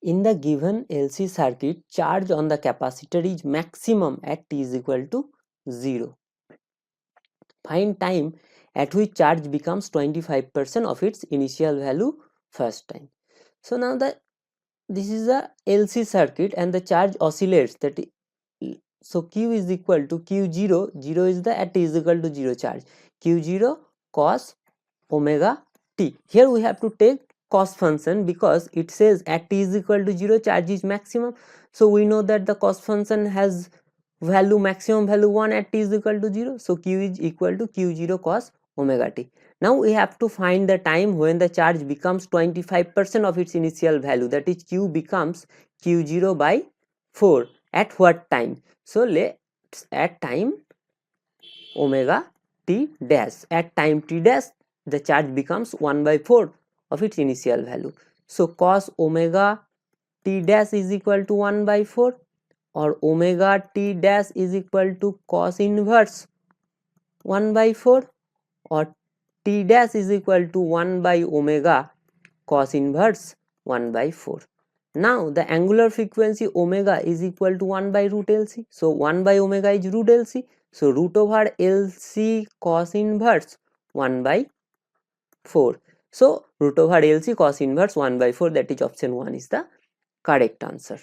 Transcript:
In the given LC circuit, charge on the capacitor is maximum at t is equal to 0. Find time at which charge becomes 25% of its initial value first time. So now this is a LC circuit and the charge oscillates, so Q is equal to Q0, 0 is the at t is equal to 0 charge, Q0 cos omega t. Here we have to take cos function because it says at t is equal to 0 charge is maximum. So we know that the cos function has value maximum value 1 at t is equal to 0. So Q is equal to Q0 cos omega t. Now we have to find the time when the charge becomes 25% of its initial value, that is Q becomes Q0 by 4 at what time. So let's at time omega t dash, at time t dash the charge becomes 1 by 4 of its initial value. So cos omega t dash is equal to 1 by 4 or omega t dash is equal to cos inverse 1 by 4 or t dash is equal to 1 by omega cos inverse 1 by 4. Now the angular frequency omega is equal to 1 by root LC. So 1 by omega is root LC. So root over LC cos inverse 1 by 4. So root over LC cos inverse 1 by 4, that is option 1 is the correct answer.